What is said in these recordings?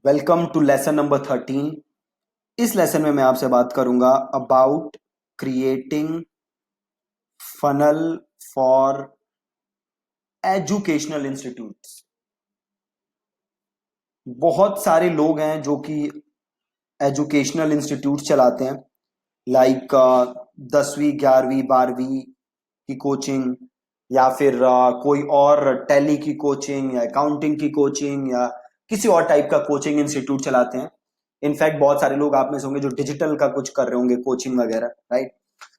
Welcome to lesson number 13। इस lesson में मैं आपसे बात करूंगा about creating funnel for educational institutes. बहुत सारे लोग हैं जो कि एजुकेशनल इंस्टीट्यूट चलाते हैं, लाइक 10वीं 11वीं 12वीं की कोचिंग, या फिर कोई और टैली की कोचिंग या अकाउंटिंग की कोचिंग या किसी और टाइप का कोचिंग इंस्टीट्यूट चलाते हैं। इनफैक्ट बहुत सारे लोग आप में से होंगे जो डिजिटल का कुछ कर रहे होंगे, कोचिंग वगैरह, राइट।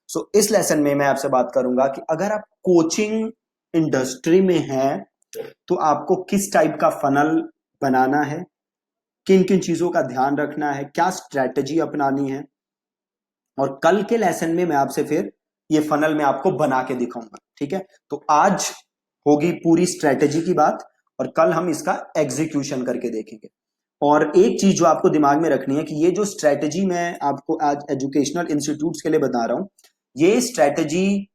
सो इस लेसन में मैं आपसे बात करूंगा कि अगर आप कोचिंग इंडस्ट्री में हैं तो आपको किस टाइप का फनल बनाना है, किन किन चीजों का ध्यान रखना है, क्या स्ट्रेटजी अपनानी है। और कल के लेसन में मैं आपसे फिर ये फनल में आपको बना के दिखाऊंगा, ठीक है। तो आज होगी पूरी स्ट्रेटजी की बात और कल हम इसका एग्जीक्यूशन करके देखेंगे। और एक चीज जो आपको दिमाग में रखनी है कि ये जो स्ट्रेटजी मैं आपको आज एजुकेशनल इंस्टीट्यूट्स के लिए बता रहा हूं, ये स्ट्रेटजी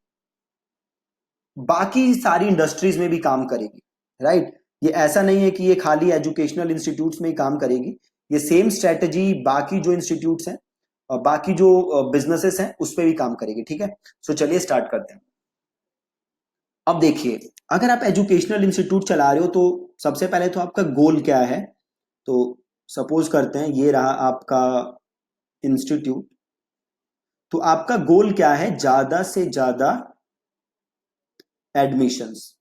बाकी सारी इंडस्ट्रीज में भी काम करेगी, राइट। ये ऐसा नहीं है कि ये खाली एजुकेशनल इंस्टीट्यूट्स में ही काम करेगी। ये सेम स्ट्रेटजी बाकी जो इंस्टीट्यूट्स हैं और बाकी जो बिजनेसेस हैं उस पर भी काम करेगी, ठीक है। सो चलिए स्टार्ट करते हैं। अब देखिए, अगर आप एजुकेशनल इंस्टीट्यूट चला रहे हो तो सबसे पहले तो आपका गोल क्या है। तो सपोज करते हैं ये रहा आपका इंस्टीट्यूट। तो आपका गोल क्या है? ज्यादा से ज्यादा एडमिशंस,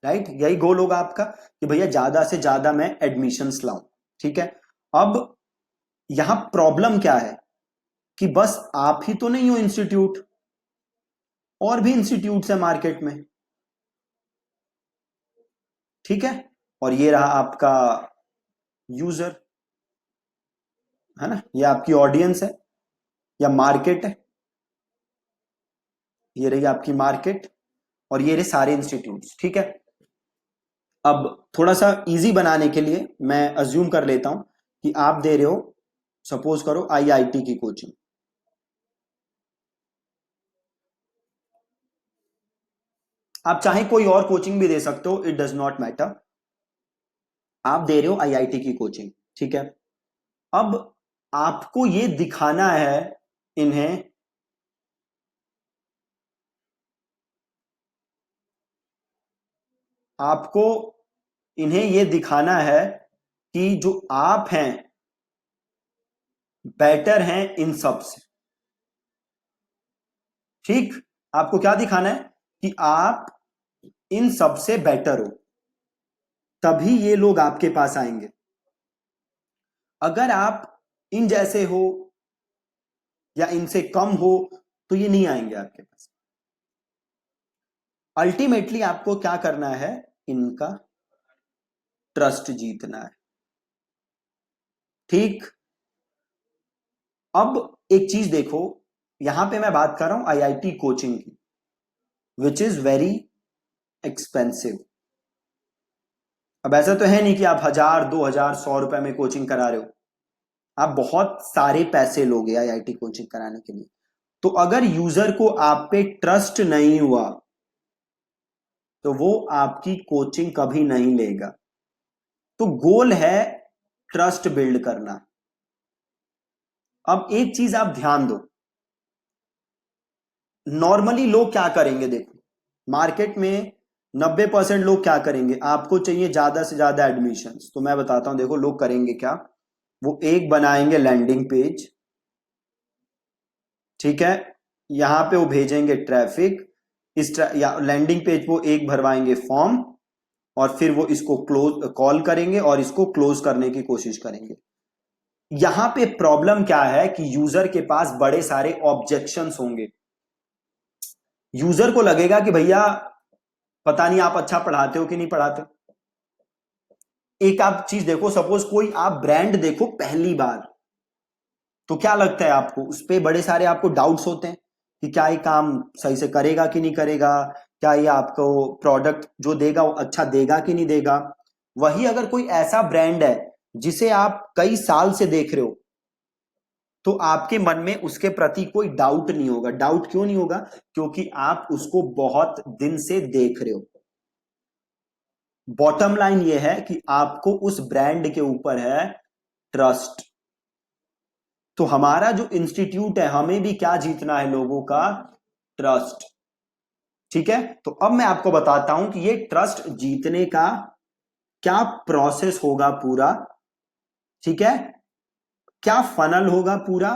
राइट। यही गोल होगा आपका कि भैया ज्यादा से ज्यादा मैं एडमिशंस लाऊं, ठीक है। अब यहां प्रॉब्लम क्या है कि बस आप ही तो नहीं हो इंस्टीट्यूट, और भी इंस्टीट्यूट्स है मार्केट में, ठीक है। और ये रहा आपका यूजर, है ना, ये आपकी ऑडियंस है या मार्केट है। ये रही आपकी मार्केट और ये रहे सारे इंस्टीट्यूट्स, ठीक है। अब थोड़ा सा इजी बनाने के लिए मैं अज्यूम कर लेता हूं कि आप दे रहे हो, सपोज करो आईआईटी की कोचिंग। आप चाहे कोई और कोचिंग भी दे सकते हो, इट डज नॉट मैटर। आप दे रहे हो आईआईटी की कोचिंग, ठीक है। अब आपको ये दिखाना है इन्हें आपको इन्हें ये दिखाना है कि जो आप हैं बेटर हैं इन सब से, ठीक। आपको क्या दिखाना है कि आप इन सब से बेटर हो, तभी ये लोग आपके पास आएंगे। अगर आप इन जैसे हो या इनसे कम हो तो ये नहीं आएंगे आपके पास। अल्टीमेटली आपको क्या करना है? इनका ट्रस्ट जीतना है, ठीक। अब एक चीज देखो, यहां पे मैं बात कर रहा हूं आईआईटी कोचिंग की, विच इज वेरी एक्सपेंसिव। अब ऐसा तो है नहीं कि आप 1000 2000 100 रुपए में कोचिंग करा रहे हो, आप बहुत सारे पैसे लोगे आईआईटी कोचिंग कराने के लिए। तो अगर यूजर को आप पे ट्रस्ट नहीं हुआ तो वो आपकी कोचिंग कभी नहीं लेगा। तो गोल है ट्रस्ट बिल्ड करना। अब एक चीज आप ध्यान दो, नॉर्मली लोग क्या करेंगे, देखो मार्केट में 90% लोग क्या करेंगे, आपको चाहिए ज्यादा से ज्यादा एडमिशंस, तो मैं बताता हूं, देखो लोग करेंगे क्या। वो एक बनाएंगे लैंडिंग पेज, ठीक है, यहां पे वो भेजेंगे ट्रैफिक, या लैंडिंग पेज वो एक भरवाएंगे फॉर्म, और फिर वो इसको क्लोज कॉल करेंगे और इसको क्लोज करने की कोशिश करेंगे। यहां पे प्रॉब्लम क्या है कि यूजर के पास बड़े सारे ऑब्जेक्शंस होंगे। यूजर को लगेगा कि भैया पता नहीं आप अच्छा पढ़ाते हो कि नहीं पढ़ाते। एक आप चीज देखो, सपोज कोई आप ब्रांड देखो पहली बार, तो क्या लगता है आपको, उस पर बड़े सारे आपको डाउट्स होते हैं कि क्या ये काम सही से करेगा कि नहीं करेगा, क्या ये आपको प्रोडक्ट जो देगा वो अच्छा देगा कि नहीं देगा। वही अगर कोई ऐसा ब्रांड है जिसे आप कई साल से देख रहे हो, तो आपके मन में उसके प्रति कोई डाउट नहीं होगा। डाउट क्यों नहीं होगा? क्योंकि आप उसको बहुत दिन से देख रहे हो। बॉटम लाइन ये है कि आपको उस ब्रांड के ऊपर है ट्रस्ट। तो हमारा जो इंस्टीट्यूट है, हमें भी क्या जीतना है? लोगों का ट्रस्ट। ठीक है, तो अब मैं आपको बताता हूं कि ये ट्रस्ट जीतने का क्या प्रोसेस होगा पूरा। ठीक है, क्या फनल होगा पूरा,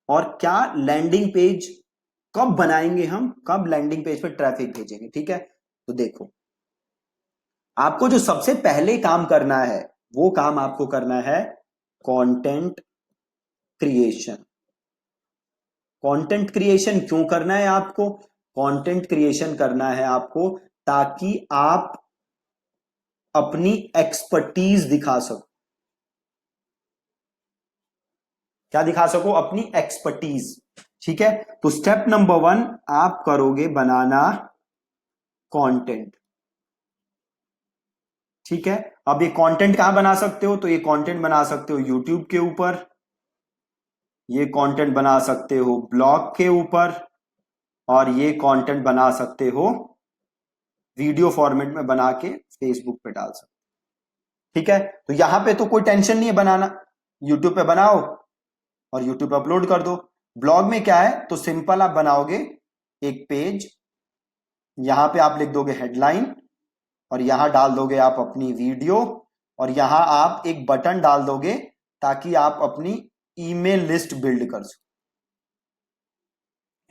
और क्या लैंडिंग पेज कब बनाएंगे हम, कब लैंडिंग पेज पे ट्रैफिक भेजेंगे। ठीक है, तो देखो, आपको जो सबसे पहले काम करना है, वो काम आपको करना है कंटेंट क्रिएशन। कंटेंट क्रिएशन क्यों करना है आपको? कंटेंट क्रिएशन करना है आपको ताकि आप अपनी एक्सपर्टीज दिखा सको। क्या दिखा सको? अपनी एक्सपर्टीज। ठीक है, तो स्टेप नंबर 1 आप करोगे बनाना कंटेंट। ठीक है, अब ये कंटेंट कहां बना सकते हो? तो ये कंटेंट बना सकते हो यूट्यूब के ऊपर, ये कंटेंट बना सकते हो ब्लॉग के ऊपर, और ये कंटेंट बना सकते हो वीडियो फॉर्मेट में बना के फेसबुक पे डाल सकते हो। ठीक है, तो यहां पे तो कोई टेंशन नहीं है बनाना, यूट्यूब पे बनाओ और यूट्यूब पे अपलोड कर दो। ब्लॉग में क्या है? तो सिंपल आप बनाओगे एक पेज, यहां पे आप लिख दोगे हेडलाइन, और यहां डाल दोगे आप अपनी वीडियो, और यहां आप एक बटन डाल दोगे ताकि आप अपनी ईमेल लिस्ट बिल्ड कर सको।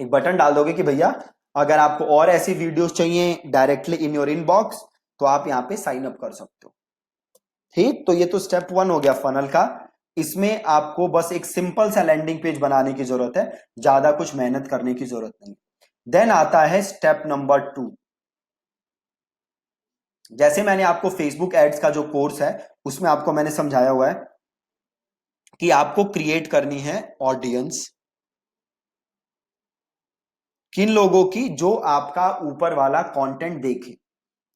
एक बटन डाल दोगे कि भैया अगर आपको और ऐसी वीडियोस चाहिए डायरेक्टली इन योर इनबॉक्स, तो आप यहां पे साइन अप कर सकते हो। ठीक, तो ये तो स्टेप 1 हो गया फनल का। इसमें आपको बस एक सिंपल सा लैंडिंग पेज बनाने की जरूरत है, ज्यादा कुछ मेहनत करने की जरूरत नहीं। देन आता है स्टेप नंबर 2। जैसे मैंने आपको फेसबुक एड्स का जो कोर्स है उसमें आपको मैंने समझाया हुआ है कि आपको क्रिएट करनी है ऑडियंस। किन लोगों की? जो आपका ऊपर वाला कंटेंट देखे।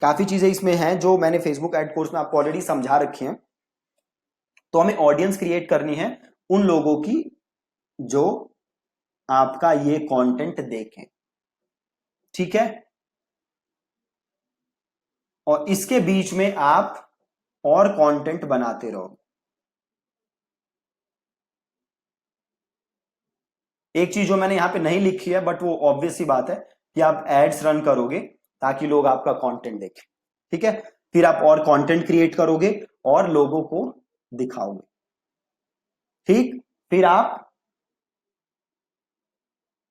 काफी चीजें इसमें हैं जो मैंने फेसबुक एड कोर्स में आपको ऑलरेडी समझा रखी हैं। तो हमें ऑडियंस क्रिएट करनी है उन लोगों की जो आपका ये कंटेंट देखें। ठीक है, और इसके बीच में आप और कंटेंट बनाते रहो। एक चीज जो मैंने यहां पे नहीं लिखी है बट वो ऑब्वियस सी बात है कि आप एड्स रन करोगे ताकि लोग आपका कंटेंट देखें। ठीक है, फिर आप और कंटेंट क्रिएट करोगे और लोगों को दिखाओगे। ठीक, फिर आप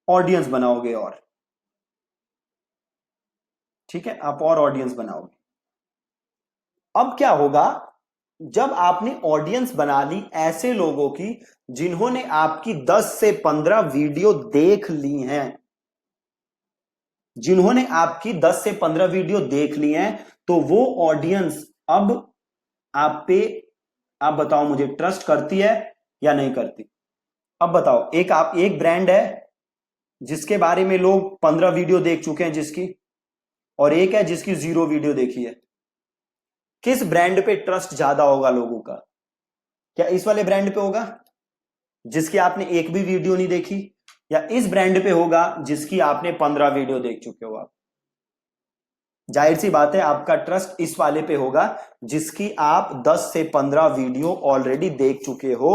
ऑडियंस बनाओगे और, ठीक है, आप और ऑडियंस बनाओगे। अब क्या होगा? जब आपने ऑडियंस बना ली ऐसे लोगों की जिन्होंने आपकी 10 से 15 वीडियो देख ली हैं, जिन्होंने आपकी 10 से 15 वीडियो देख ली हैं, तो वो ऑडियंस अब आप पे, आप बताओ मुझे, ट्रस्ट करती है या नहीं करती? अब बताओ, एक ब्रांड है जिसके बारे में लोग 15 वीडियो देख चुके हैं जिसकी, और एक है जिसकी 0 वीडियो देखी है। किस ब्रांड पे ट्रस्ट ज्यादा होगा लोगों का? क्या इस वाले ब्रांड पे होगा जिसकी आपने एक भी वीडियो नहीं देखी, या इस ब्रांड पे होगा जिसकी आपने 15 वीडियो देख चुके हो आप? जाहिर सी बात है आपका ट्रस्ट इस वाले पे होगा जिसकी आप 10 से 15 वीडियो ऑलरेडी देख चुके हो।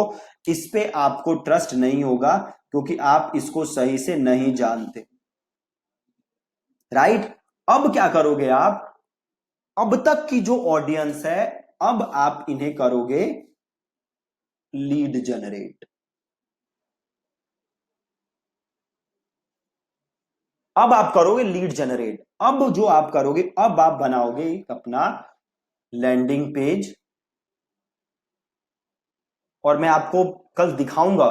इस पे आपको ट्रस्ट नहीं होगा क्योंकि आप इसको सही से नहीं जानते। राइट, अब क्या करोगे आप? अब तक की जो ऑडियंस है, अब आप इन्हें करोगे लीड जनरेट। अब आप करोगे लीड जनरेट। अब जो आप करोगे, अब आप बनाओगे अपना लैंडिंग पेज, और मैं आपको कल दिखाऊंगा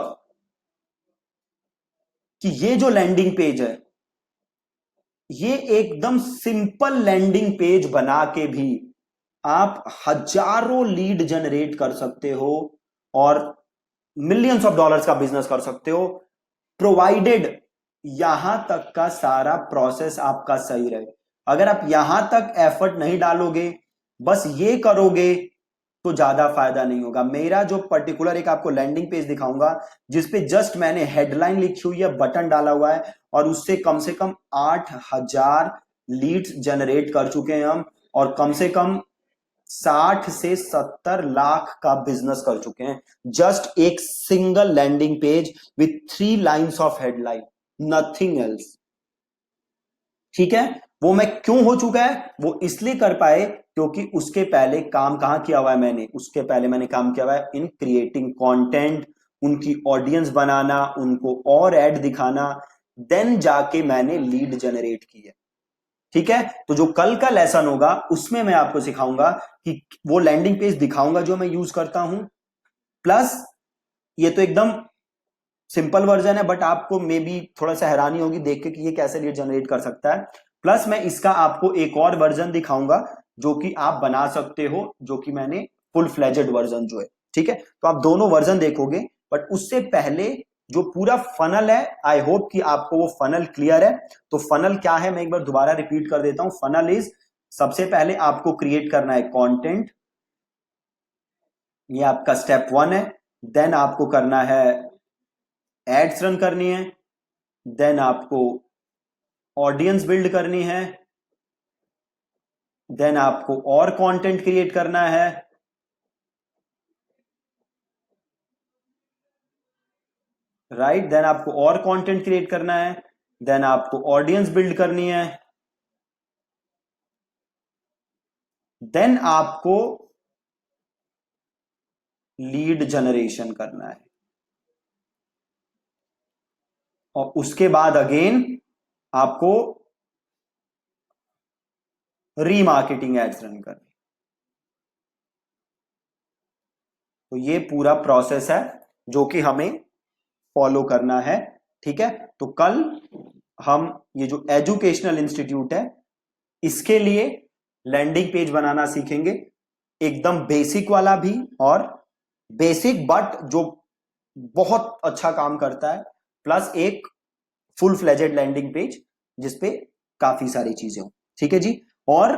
कि ये जो लैंडिंग पेज है, ये एकदम सिंपल लैंडिंग पेज बना के भी आप हजारों लीड जनरेट कर सकते हो और मिलियंस ऑफ डॉलर्स का बिजनेस कर सकते हो, प्रोवाइडेड यहां तक का सारा प्रोसेस आपका सही रहे। अगर आप यहां तक एफर्ट नहीं डालोगे, बस ये करोगे, तो ज्यादा फायदा नहीं होगा। मेरा जो पर्टिकुलर एक आपको लैंडिंग पेज दिखाऊंगा जिसपे जस्ट मैंने हेडलाइन लिखी हुई है, बटन डाला हुआ है, और उससे कम से कम 8,000 लीड्स जनरेट कर चुके हैं हम, और कम से कम 60 से 70 लाख का बिजनेस कर चुके हैं, जस्ट एक single landing page with 3 lines of headline, nothing else. ठीक है, वो मैं क्यों हो चुका है, वो इसलिए कर पाए क्योंकि उसके पहले काम कहां किया हुआ है मैंने, उसके पहले मैंने काम किया हुआ है इन क्रिएटिंग कंटेंट, उनकी ऑडियंस बनाना, उनको और ऐड दिखाना, देन जाके मैंने लीड जनरेट की है। ठीक है, तो जो कल का लेसन होगा उसमें मैं आपको सिखाऊंगा कि वो लैंडिंग पेज दिखाऊंगा जो मैं यूज करता हूं, प्लस ये तो एकदम सिंपल वर्जन है, बट आपको मे बी थोड़ा सा हैरानी होगी देख के कि ये कैसे लीड जनरेट कर सकता है। प्लस मैं इसका आपको एक और वर्जन दिखाऊंगा जो कि आप बना सकते हो, जो कि मैंने फुल फ्लेजेड वर्जन जो है। ठीक है, तो आप दोनों वर्जन देखोगे, बट उससे पहले जो पूरा फनल है, आई होप कि आपको वो फनल क्लियर है। तो फनल क्या है मैं एक बार दोबारा रिपीट कर देता हूं। फनल इज, सबसे पहले आपको क्रिएट करना है कंटेंट, ये आपका स्टेप 1 है। देन आपको करना है एड्स रन करनी है, देन आपको ऑडियंस बिल्ड करनी है, देन आपको और कंटेंट क्रिएट करना है, राइट, देन आपको और कंटेंट क्रिएट करना है, देन आपको ऑडियंस बिल्ड करनी है, देन आपको लीड जनरेशन करना है, और उसके बाद अगेन आपको रीमार्केटिंग एड्स रन करनी। तो ये पूरा प्रोसेस है जो कि हमें फॉलो करना है। ठीक है, तो कल हम ये जो एजुकेशनल इंस्टीट्यूट है इसके लिए लैंडिंग पेज बनाना सीखेंगे, एकदम बेसिक वाला भी, और बेसिक बट जो बहुत अच्छा काम करता है, प्लस एक फुल फ्लेजेड लैंडिंग पेज जिसपे काफी सारी चीजें हो। ठीक है जी, और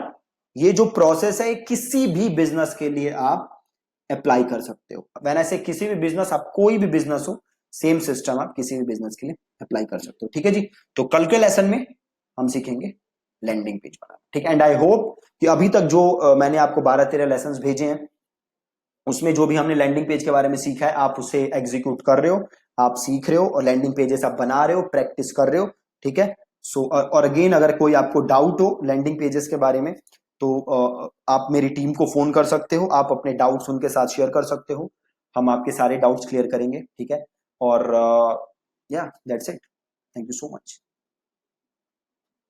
ये जो प्रोसेस है किसी भी बिजनेस के लिए आप अप्लाई कर सकते हो। वैन ऐसे किसी भी बिजनेस, आप कोई भी बिजनेस हो, सेम सिस्टम आप किसी भी बिजनेस के लिए अप्लाई कर सकते हो। ठीक है जी, तो कल के लेसन में हम सीखेंगे लैंडिंग पेज बनाना। ठीक है, एंड आई होप कि अभी तक जो मैंने आपको 12-13 लेसन भेजे हैं उसमें जो भी हमने लैंडिंग पेज के बारे में सीखा है आप उसे एग्जीक्यूट कर रहे हो, आप सीख रहे हो, और लैंडिंग पेजेस आप बना रहे हो, प्रैक्टिस कर रहे हो। ठीक है, सो और अगेन अगर कोई आपको डाउट हो लैंडिंग पेजेस के बारे में तो आप मेरी टीम को फोन कर सकते हो, आप अपने डाउट्स उनके साथ शेयर कर सकते हो, हम आपके सारे डाउट्स क्लियर करेंगे। ठीक है, और या that's it, thank you so much.